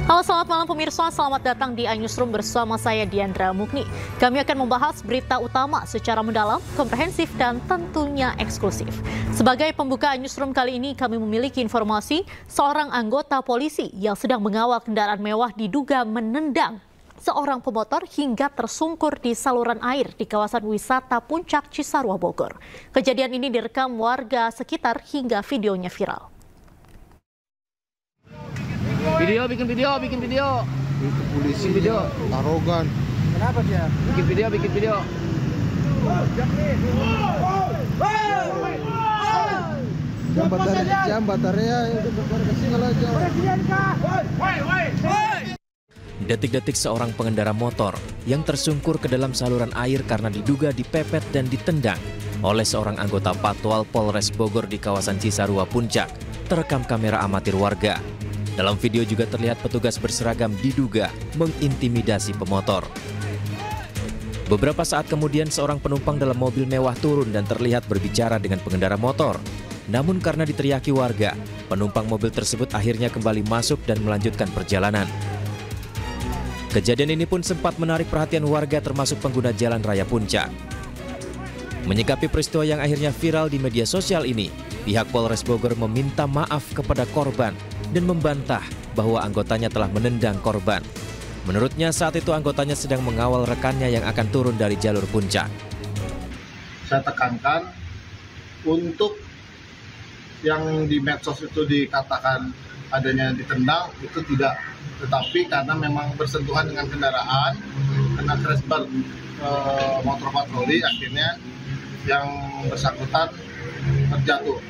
Halo, selamat malam pemirsa, selamat datang di iNewsroom bersama saya Diandra Mukni. Kami akan membahas berita utama secara mendalam, komprehensif, dan tentunya eksklusif. Sebagai pembuka iNewsroom kali ini, kami memiliki informasi seorang anggota polisi yang sedang mengawal kendaraan mewah diduga menendang seorang pemotor hingga tersungkur di saluran air di kawasan wisata Puncak Cisarua, Bogor. Kejadian ini direkam warga sekitar hingga videonya viral. Bikin video. Itu polisi video. Arogan. Kenapa dia? Bikin video. Jam baterai itu kesini aja. Detik-detik seorang pengendara motor yang tersungkur ke dalam saluran air karena diduga dipepet dan ditendang oleh seorang anggota Patwal Polres Bogor di kawasan Cisarua Puncak terekam kamera amatir warga. Dalam video juga terlihat petugas berseragam diduga mengintimidasi pemotor. Beberapa saat kemudian seorang penumpang dalam mobil mewah turun dan terlihat berbicara dengan pengendara motor. Namun karena diteriaki warga, penumpang mobil tersebut akhirnya kembali masuk dan melanjutkan perjalanan. Kejadian ini pun sempat menarik perhatian warga termasuk pengguna jalan raya Puncak. Menyikapi peristiwa yang akhirnya viral di media sosial ini, pihak Polres Bogor meminta maaf kepada korban dan membantah bahwa anggotanya telah menendang korban. Menurutnya saat itu anggotanya sedang mengawal rekannya yang akan turun dari jalur puncak. Saya tekankan untuk yang di medsos itu dikatakan adanya ditendang, itu tidak. Tetapi karena memang bersentuhan dengan kendaraan, kena crash bar motor patroli, akhirnya yang bersangkutan terjatuh.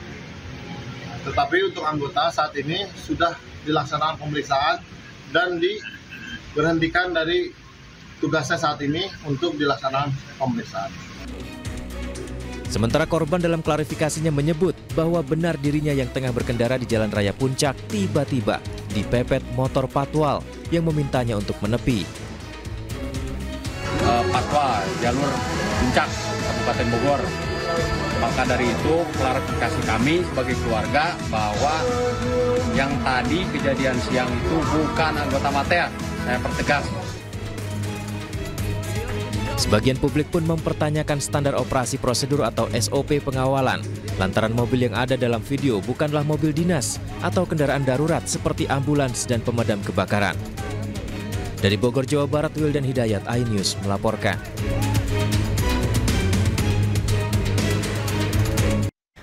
Tetapi untuk anggota saat ini sudah dilaksanakan pemeriksaan dan diberhentikan dari tugasnya saat ini untuk dilaksanakan pemeriksaan. Sementara korban dalam klarifikasinya menyebut bahwa benar dirinya yang tengah berkendara di Jalan Raya Puncak tiba-tiba dipepet motor Patwal yang memintanya untuk menepi. Patwal, jalur Puncak, Kabupaten Bogor. Maka dari itu klarifikasi kami sebagai keluarga bahwa yang tadi kejadian siang itu bukan anggota Matea. Saya pertegas. Sebagian publik pun mempertanyakan standar operasi prosedur atau SOP pengawalan lantaran mobil yang ada dalam video bukanlah mobil dinas atau kendaraan darurat seperti ambulans dan pemadam kebakaran. Dari Bogor, Jawa Barat, Wildan Hidayat, iNews melaporkan.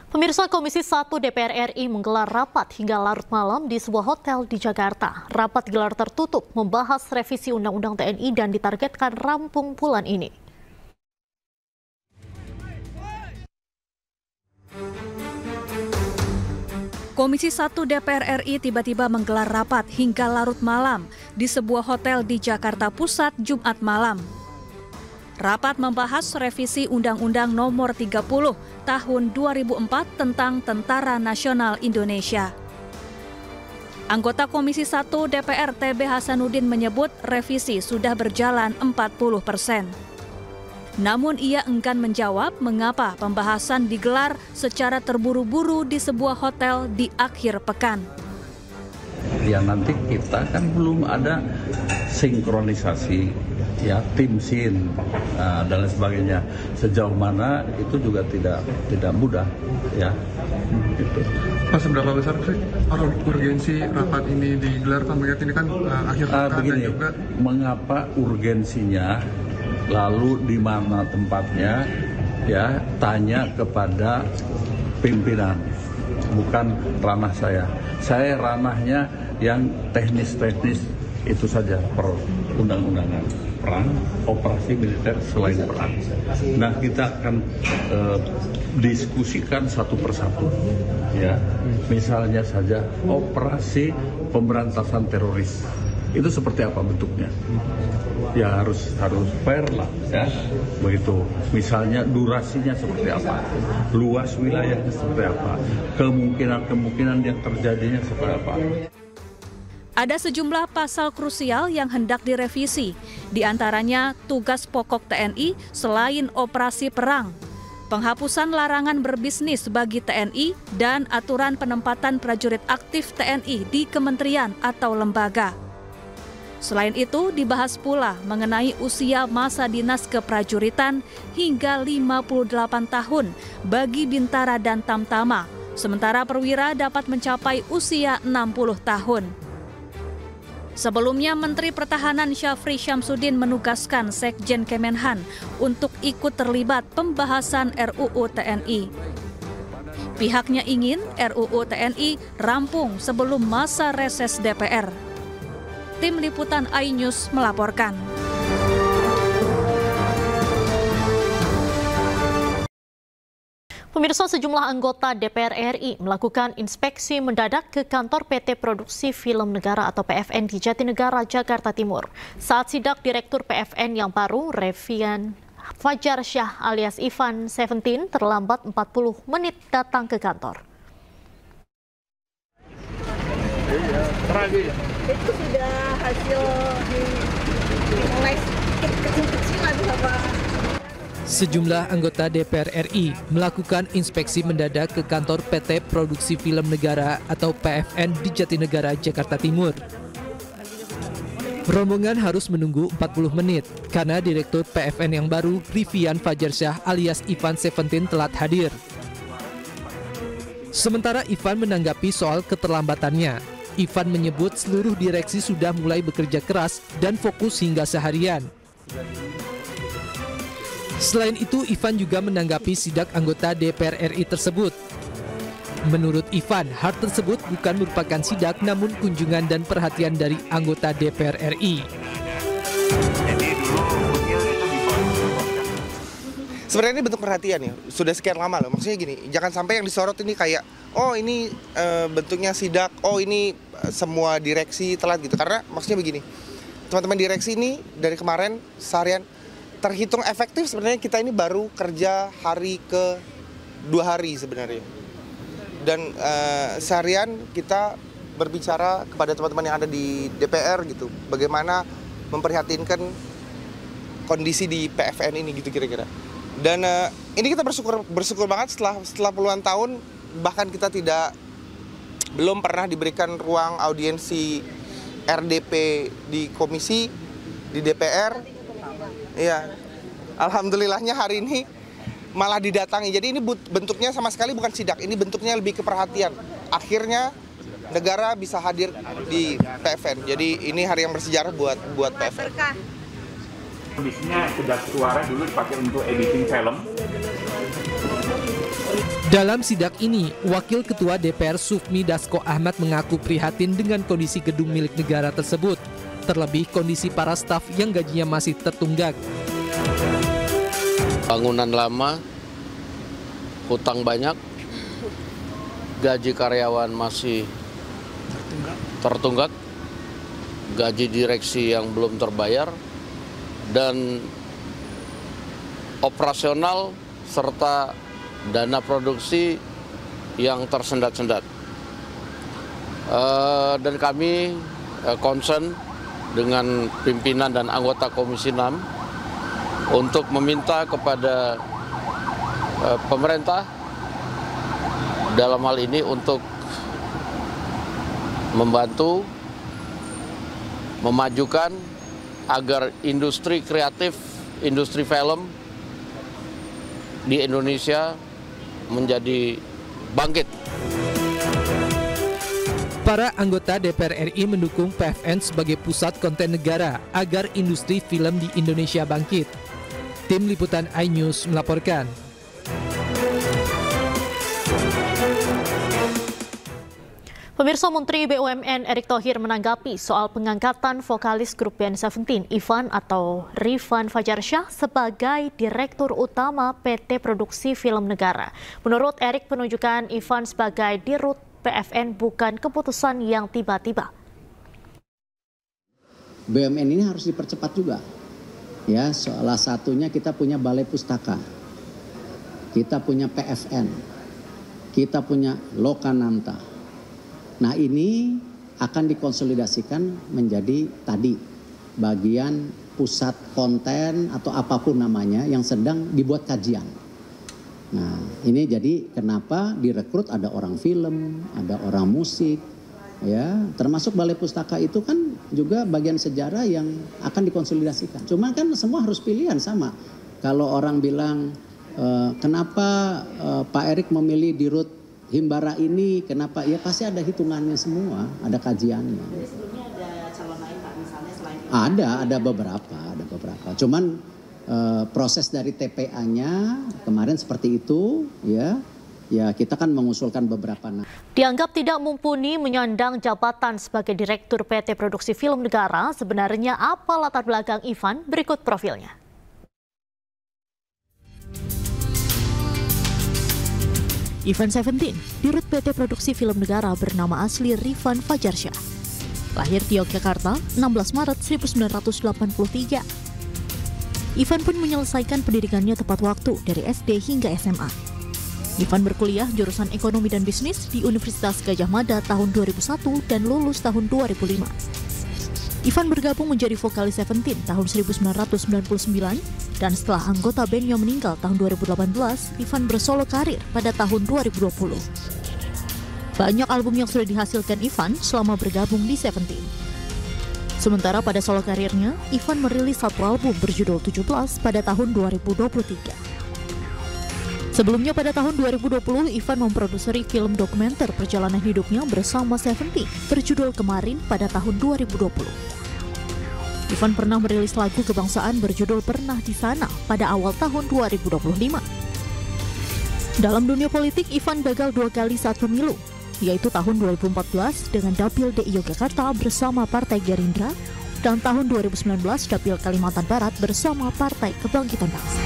Pemirsa, Komisi 1 DPR RI menggelar rapat hingga larut malam di sebuah hotel di Jakarta. Rapat gelar tertutup membahas revisi Undang-Undang TNI dan ditargetkan rampung bulan ini. Komisi 1 DPR RI tiba-tiba menggelar rapat hingga larut malam di sebuah hotel di Jakarta Pusat Jumat malam. Rapat membahas revisi Undang-Undang Nomor 30 Tahun 2004 tentang Tentara Nasional Indonesia. Anggota Komisi 1 DPR TB Hasanuddin menyebut revisi sudah berjalan 40%. Namun ia enggan menjawab mengapa pembahasan digelar secara terburu-buru di sebuah hotel di akhir pekan. Ya nanti kita kan belum ada sinkronisasi, ya tim sin dan lain sebagainya. Sejauh mana itu juga tidak mudah, ya. Gitu. Pak, seberapa besar sih urgensi rapat ini digelar? Pak, mengingat ini kan akhir pekan begini, dan juga mengapa urgensinya, lalu di mana tempatnya, ya tanya kepada pimpinan, bukan ranah saya. Saya ranahnya yang teknis-teknis itu saja, per undang-undangan perang, operasi militer selain perang. Nah, kita akan diskusikan satu persatu, ya. Misalnya saja operasi pemberantasan teroris itu seperti apa bentuknya? Ya harus fair lah, ya. Begitu. Misalnya durasinya seperti apa, luas wilayahnya seperti apa, kemungkinan yang terjadinya seperti apa. Ada sejumlah pasal krusial yang hendak direvisi, di antaranya tugas pokok TNI selain operasi perang. penghapusan larangan berbisnis bagi TNI, dan aturan penempatan prajurit aktif TNI di kementerian atau lembaga. Selain itu, dibahas pula mengenai usia masa dinas keprajuritan hingga 58 tahun bagi Bintara dan Tamtama, sementara perwira dapat mencapai usia 60 tahun. Sebelumnya, Menteri Pertahanan Syafri Syamsuddin menugaskan Sekjen Kemenhan untuk ikut terlibat pembahasan RUU TNI. Pihaknya ingin RUU TNI rampung sebelum masa reses DPR. Tim Liputan iNews melaporkan. Pemirsa, sejumlah anggota DPR RI melakukan inspeksi mendadak ke kantor PT Produksi Film Negara atau PFN di Jatinegara, Jakarta Timur. Saat sidak Direktur PFN yang baru, Revian Fajar Syah alias Ivan 17 terlambat 40 menit datang ke kantor. Itu sudah hasil dimulai kecil-kecil apa? Sejumlah anggota DPR RI melakukan inspeksi mendadak ke kantor PT Produksi Film Negara atau PFN di Jatinegara, Jakarta Timur. Rombongan harus menunggu 40 menit karena Direktur PFN yang baru, Revian Fajar Syah alias Ivan 17 telat hadir. Sementara Ivan menanggapi soal keterlambatannya. Ivan menyebut seluruh direksi sudah mulai bekerja keras dan fokus hingga seharian. Selain itu, Ivan juga menanggapi sidak anggota DPR RI tersebut. Menurut Ivan, hal tersebut bukan merupakan sidak namun kunjungan dan perhatian dari anggota DPR RI. Sebenarnya ini bentuk perhatian ya, sudah sekian lama loh. Maksudnya gini, jangan sampai yang disorot ini kayak, oh ini bentuknya sidak, oh ini semua direksi telat gitu. Karena maksudnya begini, teman-teman direksi ini dari kemarin seharian terhitung efektif sebenarnya kita ini baru kerja hari ke 2 hari sebenarnya. Dan seharian kita berbicara kepada teman-teman yang ada di DPR gitu, bagaimana memprihatinkan kondisi di PFN ini gitu kira-kira. Dan ini kita bersyukur banget setelah puluhan tahun bahkan kita belum pernah diberikan ruang audiensi RDP di komisi di DPR. Iya, alhamdulillahnya hari ini malah didatangi. Jadi ini bentuknya sama sekali bukan sidak, ini bentuknya lebih ke perhatian. Akhirnya negara bisa hadir di PFN. Jadi ini hari yang bersejarah buat PFN. Kondisinya sudah suara dulu dipakai untuk editing film. Dalam sidak ini, Wakil Ketua DPR Sufmi Dasko Ahmad mengaku prihatin dengan kondisi gedung milik negara tersebut. Terlebih kondisi para staf yang gajinya masih tertunggak. Bangunan lama, hutang banyak, gaji karyawan masih tertunggak, gaji direksi yang belum terbayar, dan operasional serta dana produksi yang tersendat-sendat. Dan kami concern dengan pimpinan dan anggota Komisi 6 untuk meminta kepada pemerintah dalam hal ini untuk membantu memajukan agar industri kreatif, industri film di Indonesia menjadi bangkit. Para anggota DPR RI mendukung PFN sebagai pusat konten negara agar industri film di Indonesia bangkit. Tim Liputan iNews melaporkan. Pemirsa, Menteri BUMN Erick Thohir menanggapi soal pengangkatan vokalis grup band 17 Ivan atau Revian Fajar Syah sebagai Direktur Utama PT Produksi Film Negara. Menurut Erick, penunjukan Ivan sebagai Dirut PFN bukan keputusan yang tiba-tiba. BUMN ini harus dipercepat juga. Ya, salah satunya kita punya Balai Pustaka. Kita punya PFN. Kita punya Lokananta. Nah, ini akan dikonsolidasikan menjadi tadi bagian pusat konten atau apapun namanya yang sedang dibuat kajian. Nah, ini jadi kenapa direkrut ada orang film, ada orang musik, ya, termasuk Balai Pustaka itu kan juga bagian sejarah yang akan dikonsolidasikan. Cuma kan semua harus pilihan sama. Kalau orang bilang kenapa Pak Erik memilih Dirut Himbara ini, kenapa? Ya pasti ada hitungannya semua, ada kajiannya. Sebelumnya ada calon lain Pak, misalnya selain itu? Ada beberapa. Cuman proses dari TPA-nya kemarin seperti itu, ya kita kan mengusulkan beberapa nama. Dianggap tidak mumpuni menyandang jabatan sebagai Direktur PT Produksi Film Negara, sebenarnya apa latar belakang Ivan? Berikut profilnya. Ivan 17, Dirut PT Produksi Film Negara bernama asli Rifan Fajarsyah. Lahir di Yogyakarta, 16 Maret 1983. Ivan pun menyelesaikan pendidikannya tepat waktu dari SD hingga SMA. Ivan berkuliah jurusan Ekonomi dan Bisnis di Universitas Gadjah Mada tahun 2001 dan lulus tahun 2005. Ivan bergabung menjadi vokalis Seventeen tahun 1999 dan setelah anggota bandnya meninggal tahun 2018, Ivan bersolo karir pada tahun 2020. Banyak album yang sudah dihasilkan Ivan selama bergabung di Seventeen. Sementara pada solo karirnya, Ivan merilis satu album berjudul 17 pada tahun 2023. Sebelumnya pada tahun 2020, Ivan memproduseri film dokumenter perjalanan hidupnya bersama Seventeen berjudul Kemarin pada tahun 2020. Ivan pernah merilis lagu kebangsaan berjudul Pernah di Sana pada awal tahun 2025. Dalam dunia politik, Ivan gagal 2 kali saat pemilu, yaitu tahun 2014 dengan Dapil DI Yogyakarta bersama Partai Gerindra dan tahun 2019 Dapil Kalimantan Barat bersama Partai Kebangkitan Bangsa.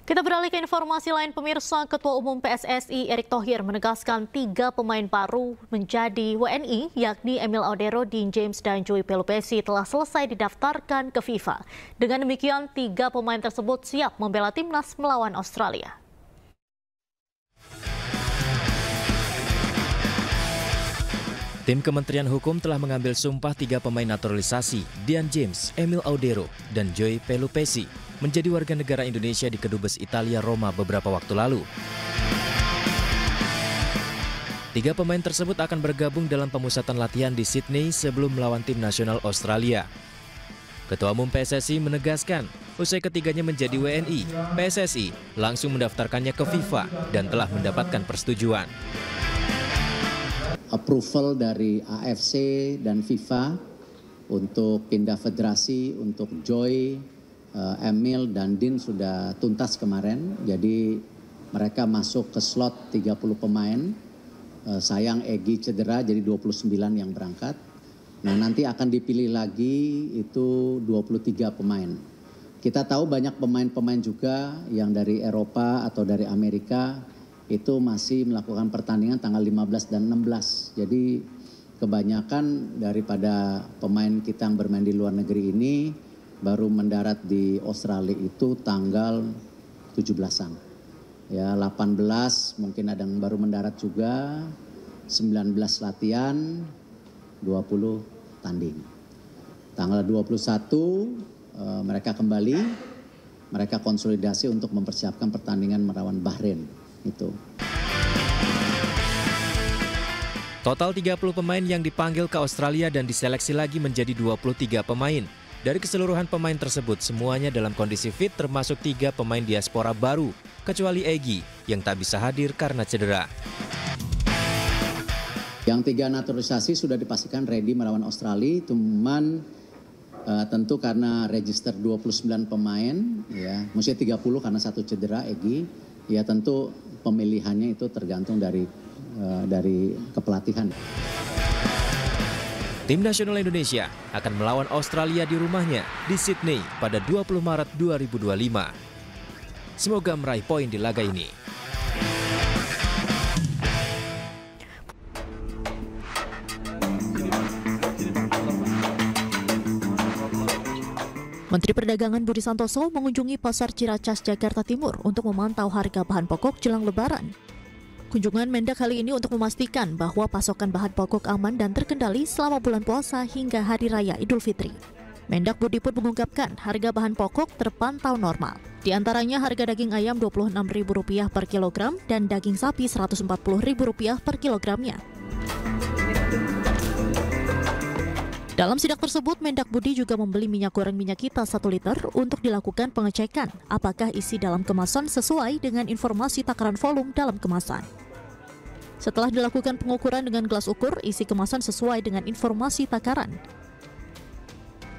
Kita beralih ke informasi lain, pemirsa. Ketua Umum PSSI Erick Thohir menegaskan 3 pemain baru menjadi WNI, yakni Emil Audero, Dean James, dan Joey Pelupesi telah selesai didaftarkan ke FIFA. Dengan demikian, 3 pemain tersebut siap membela timnas melawan Australia. Tim Kementerian Hukum telah mengambil sumpah 3 pemain naturalisasi, Dean James, Emil Audero, dan Joey Pelupesi, menjadi warga negara Indonesia di Kedubes Italia Roma beberapa waktu lalu. 3 pemain tersebut akan bergabung dalam pemusatan latihan di Sydney sebelum melawan tim nasional Australia. Ketua Umum PSSI menegaskan, usai ketiganya menjadi WNI, PSSI langsung mendaftarkannya ke FIFA dan telah mendapatkan persetujuan. Approval dari AFC dan FIFA untuk pindah federasi untuk Joy, Emil, dan Dean sudah tuntas kemarin. Jadi mereka masuk ke slot 30 pemain. Sayang Egy cedera jadi 29 yang berangkat. Nah, nanti akan dipilih lagi itu 23 pemain. Kita tahu banyak pemain-pemain juga yang dari Eropa atau dari Amerika itu masih melakukan pertandingan tanggal 15 dan 16. Jadi kebanyakan daripada pemain kita yang bermain di luar negeri ini baru mendarat di Australia itu tanggal 17-an. Ya, 18 mungkin ada yang baru mendarat juga, 19 latihan, 20 tanding. Tanggal 21 mereka kembali, mereka konsolidasi untuk mempersiapkan pertandingan melawan Bahrain. Itu. Total 30 pemain yang dipanggil ke Australia dan diseleksi lagi menjadi 23 pemain. Dari keseluruhan pemain tersebut, semuanya dalam kondisi fit termasuk 3 pemain diaspora baru, kecuali Egy yang tak bisa hadir karena cedera. Yang 3 naturalisasi sudah dipastikan ready melawan Australia, cuman tentu karena register 29 pemain, ya, mesti 30 karena 1 cedera Egy, ya tentu pemilihannya itu tergantung dari kepelatihan. Tim nasional Indonesia akan melawan Australia di rumahnya di Sydney pada 20 Maret 2025. Semoga meraih poin di laga ini. Menteri Perdagangan Budi Santoso mengunjungi Pasar Ciracas, Jakarta Timur untuk memantau harga bahan pokok jelang Lebaran. Kunjungan Mendak kali ini untuk memastikan bahwa pasokan bahan pokok aman dan terkendali selama bulan puasa hingga Hari Raya Idul Fitri. Mendak Budi pun mengungkapkan harga bahan pokok terpantau normal. Di antaranya harga daging ayam Rp26.000 per kilogram dan daging sapi Rp140.000 per kilogramnya. Dalam sidak tersebut, Mendak Budi juga membeli minyak goreng minyak kita 1 liter untuk dilakukan pengecekan apakah isi dalam kemasan sesuai dengan informasi takaran volume dalam kemasan. Setelah dilakukan pengukuran dengan gelas ukur, isi kemasan sesuai dengan informasi takaran.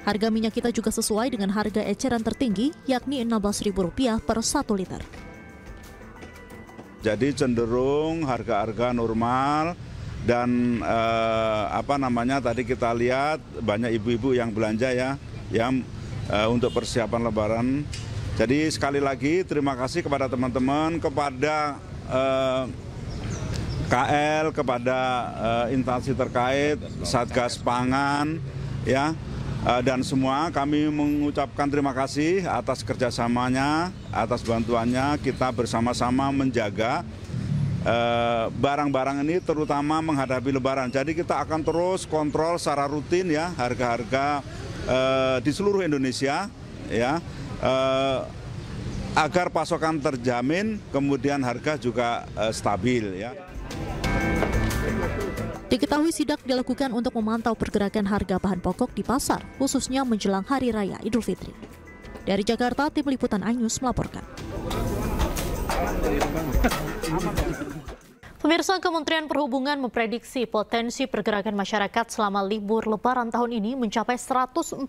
Harga minyak kita juga sesuai dengan harga eceran tertinggi, yakni Rp16.000 per 1 liter. Jadi cenderung harga-harga normal dan tadi kita lihat banyak ibu-ibu yang belanja ya, yang untuk persiapan Lebaran. Jadi sekali lagi terima kasih kepada teman-teman, kepada KL, kepada instansi terkait, Satgas Pangan, ya. Dan semua kami mengucapkan terima kasih atas kerjasamanya, atas bantuannya. Kita bersama-sama menjaga barang-barang ini terutama menghadapi Lebaran. Jadi kita akan terus kontrol secara rutin ya harga-harga di seluruh Indonesia ya agar pasokan terjamin, kemudian harga juga stabil ya. Diketahui sidak dilakukan untuk memantau pergerakan harga bahan pokok di pasar, khususnya menjelang Hari Raya Idul Fitri. Dari Jakarta, Tim Liputan iNews melaporkan. Pemirsa, Kementerian Perhubungan memprediksi potensi pergerakan masyarakat selama libur Lebaran tahun ini mencapai 146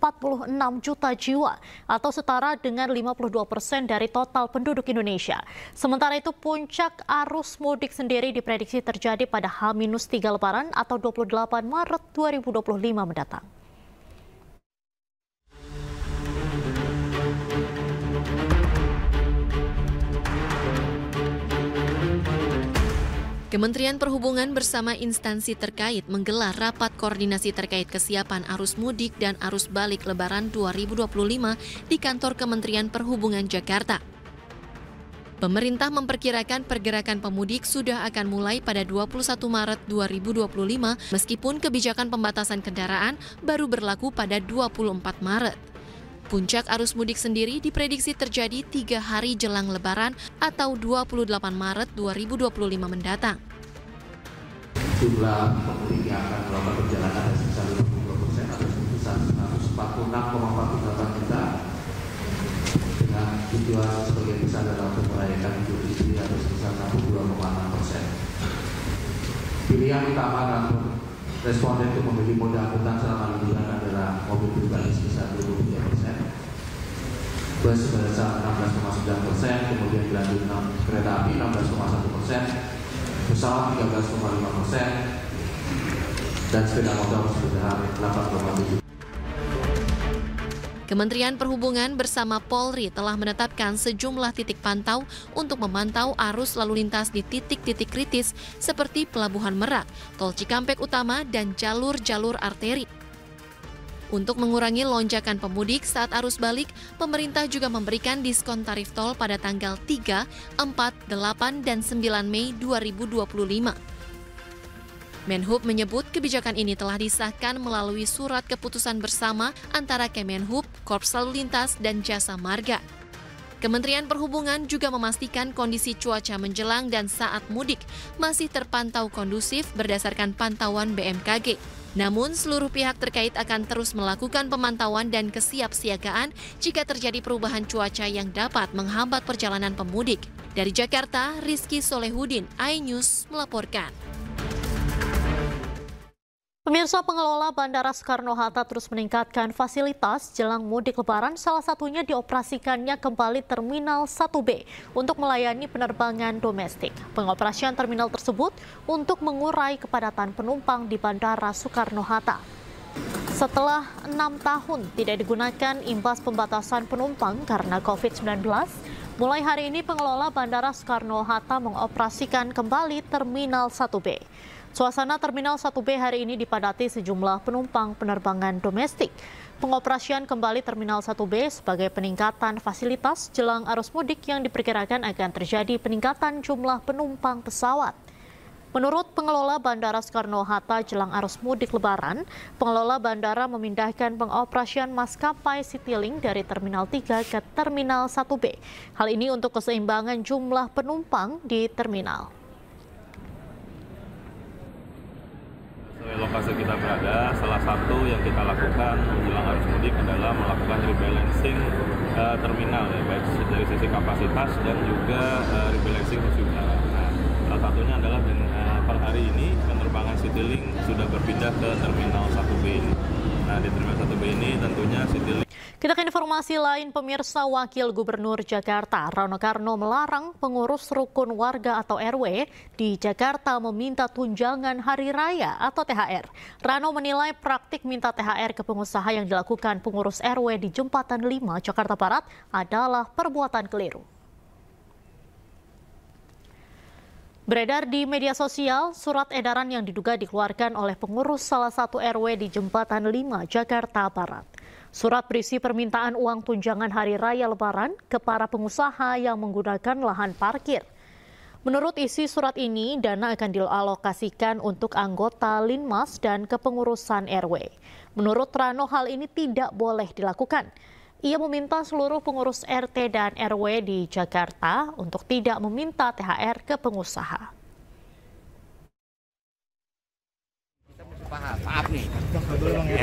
juta jiwa atau setara dengan 52% dari total penduduk Indonesia. Sementara itu puncak arus mudik sendiri diprediksi terjadi pada H-3 Lebaran atau 28 Maret 2025 mendatang. Kementerian Perhubungan bersama instansi terkait menggelar rapat koordinasi terkait kesiapan arus mudik dan arus balik Lebaran 2025 di kantor Kementerian Perhubungan Jakarta. Pemerintah memperkirakan pergerakan pemudik sudah akan mulai pada 21 Maret 2025 meskipun kebijakan pembatasan kendaraan baru berlaku pada 24 Maret. Puncak arus mudik sendiri diprediksi terjadi 3 hari jelang Lebaran atau 28 Maret 2025 mendatang. Jumlah pemudik yang akan melakukan perjalanan ada sebesar 52% atau sebesar 146,48 juta dengan tujuan sebagian besar dalam untuk merayakan Idul Fitri atau sebesar 62,6%. Pilihan utama dalam responden untuk memilih moda angkutan selama liburan adalah mobil pribadi sebesar 23%, bus sebesar 16,9%, kemudian dilanjut kereta api 16,1%, pesawat 13,5%, dan sepeda motor sebesar 8,7%. Kementerian Perhubungan bersama Polri telah menetapkan sejumlah titik pantau untuk memantau arus lalu lintas di titik-titik kritis seperti Pelabuhan Merak, Tol Cikampek Utama, dan jalur-jalur arteri. Untuk mengurangi lonjakan pemudik saat arus balik, pemerintah juga memberikan diskon tarif tol pada tanggal 3, 4, 8, dan 9 Mei 2025. Menhub menyebut kebijakan ini telah disahkan melalui surat keputusan bersama antara Kemenhub, Korps Lalu Lintas, dan Jasa Marga. Kementerian Perhubungan juga memastikan kondisi cuaca menjelang dan saat mudik masih terpantau kondusif berdasarkan pantauan BMKG. Namun, seluruh pihak terkait akan terus melakukan pemantauan dan kesiapsiagaan jika terjadi perubahan cuaca yang dapat menghambat perjalanan pemudik. Dari Jakarta, Rizky Solehudin, iNews melaporkan. Pemirsa, pengelola Bandara Soekarno-Hatta terus meningkatkan fasilitas jelang mudik Lebaran, salah satunya dioperasikannya kembali Terminal 1B untuk melayani penerbangan domestik. Pengoperasian terminal tersebut untuk mengurai kepadatan penumpang di Bandara Soekarno-Hatta. Setelah 6 tahun tidak digunakan imbas pembatasan penumpang karena COVID-19, mulai hari ini pengelola Bandara Soekarno-Hatta mengoperasikan kembali Terminal 1B. Suasana Terminal 1B hari ini dipadati sejumlah penumpang penerbangan domestik. Pengoperasian kembali Terminal 1B sebagai peningkatan fasilitas jelang arus mudik yang diperkirakan akan terjadi peningkatan jumlah penumpang pesawat. Menurut pengelola Bandara Soekarno-Hatta jelang arus mudik Lebaran, pengelola bandara memindahkan pengoperasian maskapai Citylink dari Terminal 3 ke Terminal 1B. Hal ini untuk keseimbangan jumlah penumpang di terminal. Lokasi kita berada, salah satu yang kita lakukan menjelang arus mudik adalah melakukan rebalancing terminal, ya, baik dari sisi kapasitas dan juga rebalancing sisi udara. Nah, salah satunya adalah per hari ini penerbangan Citylink sudah berpindah ke Terminal 1B ini. Nah, di Terminal 1B ini tentunya Citylink. Kita ke informasi lain, pemirsa. Wakil Gubernur Jakarta Rano Karno melarang pengurus rukun warga atau RW di Jakarta meminta tunjangan hari raya atau THR. Rano menilai praktik minta THR ke pengusaha yang dilakukan pengurus RW di Jembatan 5 Jakarta Barat adalah perbuatan keliru. Beredar di media sosial surat edaran yang diduga dikeluarkan oleh pengurus salah satu RW di Jembatan 5 Jakarta Barat. Surat berisi permintaan uang tunjangan hari raya Lebaran ke para pengusaha yang menggunakan lahan parkir. Menurut isi surat ini, dana akan dialokasikan untuk anggota Linmas dan kepengurusan RW. Menurut Rano, hal ini tidak boleh dilakukan. Ia meminta seluruh pengurus RT dan RW di Jakarta untuk tidak meminta THR ke pengusaha. Maaf nih,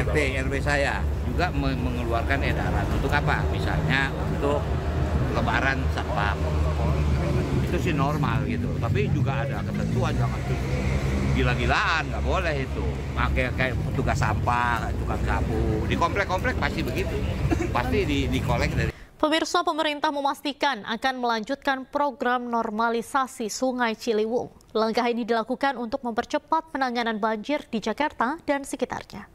RT RW saya juga mengeluarkan edaran untuk apa? Misalnya untuk lebaran satpam. Itu sih normal gitu. Tapi juga ada ketentuan, jangan gila-gilaan, nggak boleh itu. Kayak petugas sampah, tukang sapu. Di komplek-komplek pasti begitu. Pasti dikolek dari. Pemirsa, pemerintah memastikan akan melanjutkan program normalisasi Sungai Ciliwung. Langkah ini dilakukan untuk mempercepat penanganan banjir di Jakarta dan sekitarnya.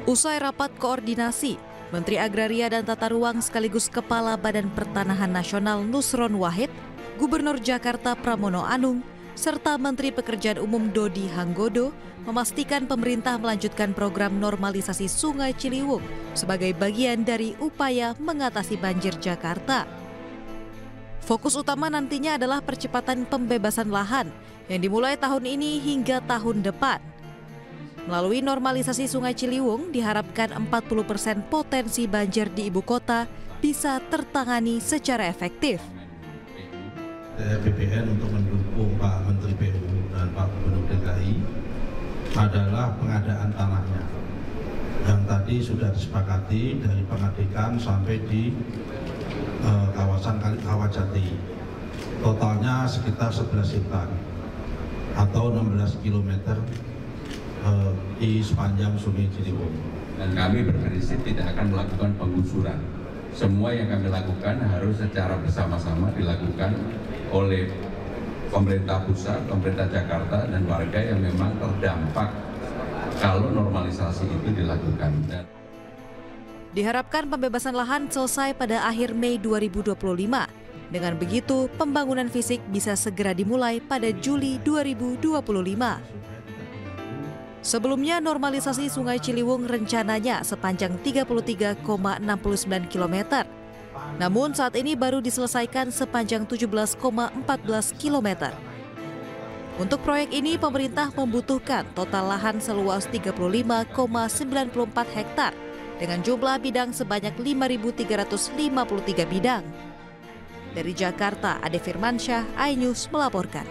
Usai rapat koordinasi, Menteri Agraria dan Tata Ruang sekaligus Kepala Badan Pertanahan Nasional Nusron Wahid, Gubernur Jakarta Pramono Anung, serta Menteri Pekerjaan Umum Dodi Hanggodo memastikan pemerintah melanjutkan program normalisasi Sungai Ciliwung sebagai bagian dari upaya mengatasi banjir Jakarta. Fokus utama nantinya adalah percepatan pembebasan lahan yang dimulai tahun ini hingga tahun depan. Melalui normalisasi Sungai Ciliwung diharapkan 40% potensi banjir di ibu kota bisa tertangani secara efektif. BPN untuk mendukung Pak Menteri PU dan Pak Gubernur DKI adalah pengadaan tanahnya yang tadi sudah disepakati dari Pengadekan sampai di kawasan Kawajati. Totalnya sekitar 11 hektar atau 16 km di sepanjang Sungai Ciliwung. Dan kami berprinsip tidak akan melakukan penggusuran. Semua yang kami lakukan harus secara bersama-sama dilakukan oleh pemerintah pusat, pemerintah Jakarta, dan warga yang memang terdampak kalau normalisasi itu dilakukan. Diharapkan pembebasan lahan selesai pada akhir Mei 2025. Dengan begitu, pembangunan fisik bisa segera dimulai pada Juli 2025. Sebelumnya, normalisasi Sungai Ciliwung rencananya sepanjang 33,69 km. Namun saat ini baru diselesaikan sepanjang 17,14 km. Untuk proyek ini, pemerintah membutuhkan total lahan seluas 35,94 hektar dengan jumlah bidang sebanyak 5.353 bidang. Dari Jakarta, Ade Firmansyah, iNews melaporkan.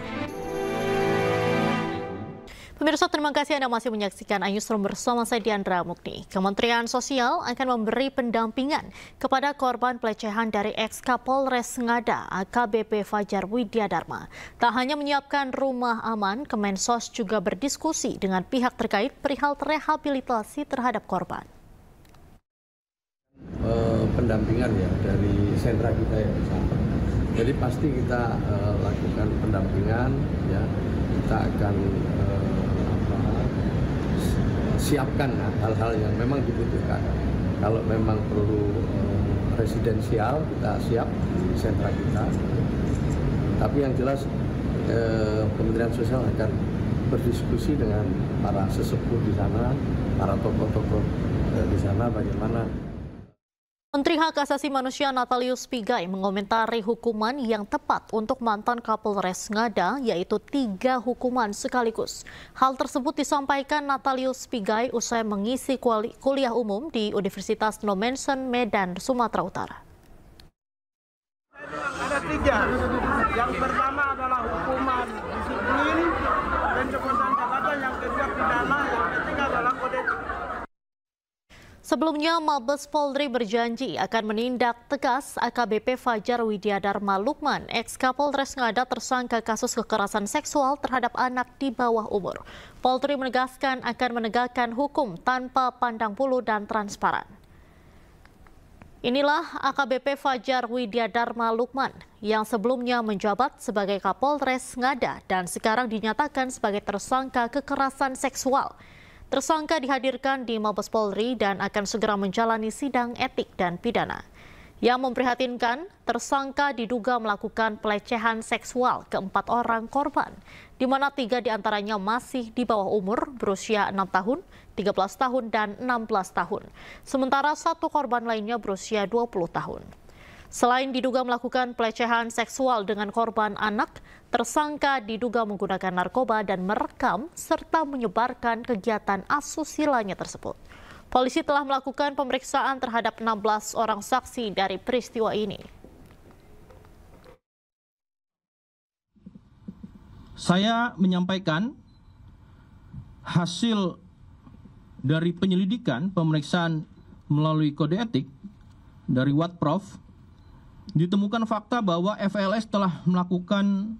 Pemirsa, terima kasih Anda masih menyaksikan iNewsroom bersama saya Diandra Mukni. Kementerian Sosial akan memberi pendampingan kepada korban pelecehan dari ex-Kapolres Ngada AKBP Fajar Widyadharma. Tak hanya menyiapkan rumah aman, Kemensos juga berdiskusi dengan pihak terkait perihal rehabilitasi terhadap korban. Pendampingan ya dari sentra kita yang bersama. Jadi pasti kita lakukan pendampingan ya. Kita akan siapkan hal-hal yang memang dibutuhkan. Kalau memang perlu residensial, kita siap di sentra kita. Tapi yang jelas Kementerian Sosial akan berdiskusi dengan para sesepuh di sana, para tokoh-tokoh di sana bagaimana. Menteri Hak Asasi Manusia Natalius Pigai mengomentari hukuman yang tepat untuk mantan Kapolres Ngada, yaitu 3 hukuman sekaligus. Hal tersebut disampaikan Natalius Pigai usai mengisi kuliah umum di Universitas Nomensen Medan, Sumatera Utara. Ada 3. Yang pertama adalah hukuman disiplin, pencopotan jabatan, yang kedua pidana, yang ketiga adalah kode. Sebelumnya, Mabes Polri berjanji akan menindak tegas AKBP Fajar Widyadharma Lukman, ex-Kapolres Ngada tersangka kasus kekerasan seksual terhadap anak di bawah umur. Polri menegaskan akan menegakkan hukum tanpa pandang bulu dan transparan. Inilah AKBP Fajar Widyadharma Lukman yang sebelumnya menjabat sebagai Kapolres Ngada dan sekarang dinyatakan sebagai tersangka kekerasan seksual. Tersangka dihadirkan di Mabes Polri dan akan segera menjalani sidang etik dan pidana. Yang memprihatinkan, tersangka diduga melakukan pelecehan seksual ke 4 orang korban, di mana 3 diantaranya masih di bawah umur berusia 6 tahun, 13 tahun, dan 16 tahun. Sementara 1 korban lainnya berusia 20 tahun. Selain diduga melakukan pelecehan seksual dengan korban anak, tersangka diduga menggunakan narkoba dan merekam serta menyebarkan kegiatan asusilanya tersebut. Polisi telah melakukan pemeriksaan terhadap 16 orang saksi dari peristiwa ini. Saya menyampaikan hasil dari penyelidikan pemeriksaan melalui kode etik dari Watprof. Ditemukan fakta bahwa FLS telah melakukan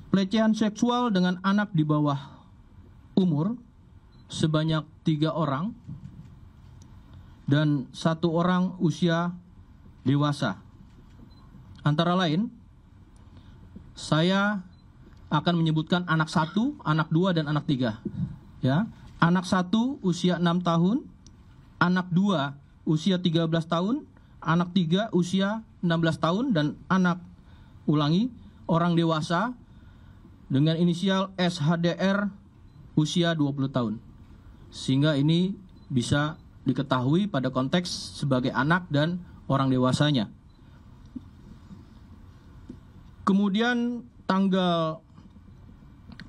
pelecehan seksual dengan anak di bawah umur sebanyak 3 orang dan 1 orang usia dewasa. Antara lain, saya akan menyebutkan anak 1, anak 2, dan anak 3. Ya, anak 1 usia 6 tahun, anak 2 usia 13 tahun, anak 3 usia 16 tahun, dan anak, orang dewasa dengan inisial SHDR usia 20 tahun. Sehingga ini bisa diketahui pada konteks sebagai anak dan orang dewasanya. Kemudian tanggal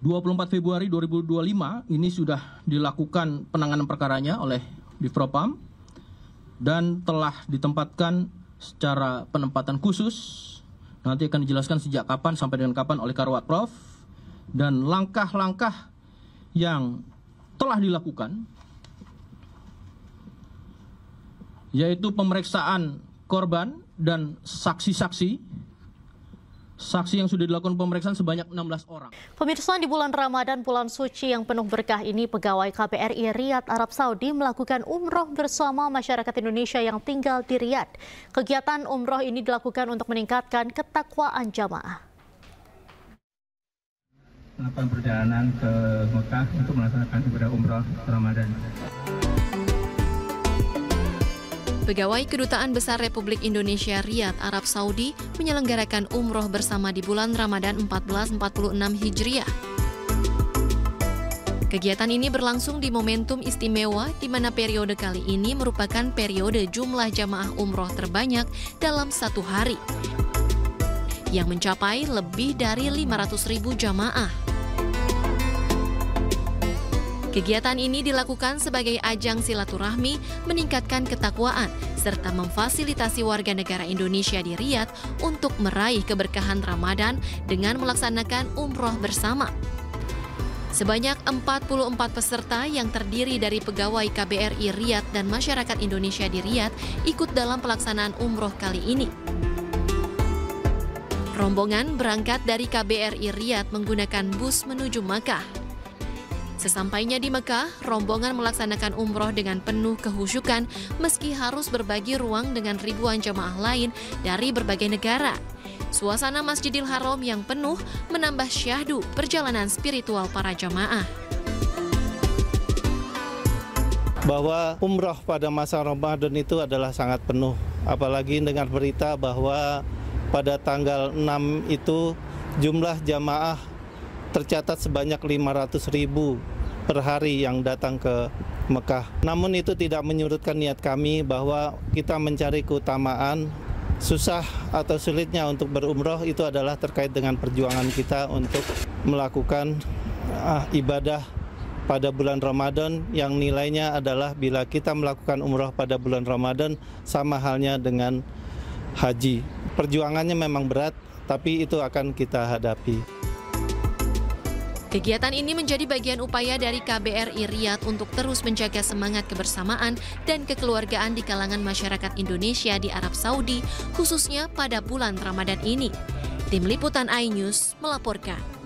24 Februari 2025 ini sudah dilakukan penanganan perkaranya oleh Divpropam dan telah ditempatkan secara penempatan khusus. Nanti akan dijelaskan sejak kapan sampai dengan kapan oleh Karwatprof, dan langkah-langkah yang telah dilakukan yaitu pemeriksaan korban dan saksi-saksi yang sudah dilakukan pemeriksaan sebanyak 16 orang. Pemirsa, di bulan Ramadan, bulan suci yang penuh berkah ini, pegawai KBRI Riyadh, Arab Saudi melakukan umroh bersama masyarakat Indonesia yang tinggal di Riyadh. Kegiatan umroh ini dilakukan untuk meningkatkan ketakwaan jamaah. Melakukan perjalanan ke Mekah untuk melaksanakan ibadah umroh Ramadan. Pegawai Kedutaan Besar Republik Indonesia Riyadh, Arab Saudi menyelenggarakan umroh bersama di bulan Ramadan 1446 Hijriah. Kegiatan ini berlangsung di momentum istimewa di mana periode kali ini merupakan periode jumlah jamaah umroh terbanyak dalam 1 hari, yang mencapai lebih dari 500.000 jamaah. Kegiatan ini dilakukan sebagai ajang silaturahmi, meningkatkan ketakwaan, serta memfasilitasi warga negara Indonesia di Riyadh untuk meraih keberkahan Ramadan dengan melaksanakan umroh bersama. Sebanyak 44 peserta yang terdiri dari pegawai KBRI Riyadh dan masyarakat Indonesia di Riyadh ikut dalam pelaksanaan umroh kali ini. Rombongan berangkat dari KBRI Riyadh menggunakan bus menuju Makkah. Sesampainya di Mekah, rombongan melaksanakan umroh dengan penuh kehusyukan meski harus berbagi ruang dengan ribuan jamaah lain dari berbagai negara. Suasana Masjidil Haram yang penuh menambah syahdu perjalanan spiritual para jamaah. Bahwa umroh pada masa Ramadan itu adalah sangat penuh, apalagi dengan berita bahwa pada tanggal 6 itu jumlah jamaah tercatat sebanyak 500.000 per hari yang datang ke Mekah. Namun itu tidak menyurutkan niat kami bahwa kita mencari keutamaan. Susah atau sulitnya untuk berumroh itu adalah terkait dengan perjuangan kita untuk melakukan ibadah pada bulan Ramadan yang nilainya adalah bila kita melakukan umroh pada bulan Ramadan sama halnya dengan haji. Perjuangannya memang berat, tapi itu akan kita hadapi. Kegiatan ini menjadi bagian upaya dari KBRI Riyadh untuk terus menjaga semangat kebersamaan dan kekeluargaan di kalangan masyarakat Indonesia di Arab Saudi, khususnya pada bulan Ramadan ini. Tim Liputan iNews melaporkan.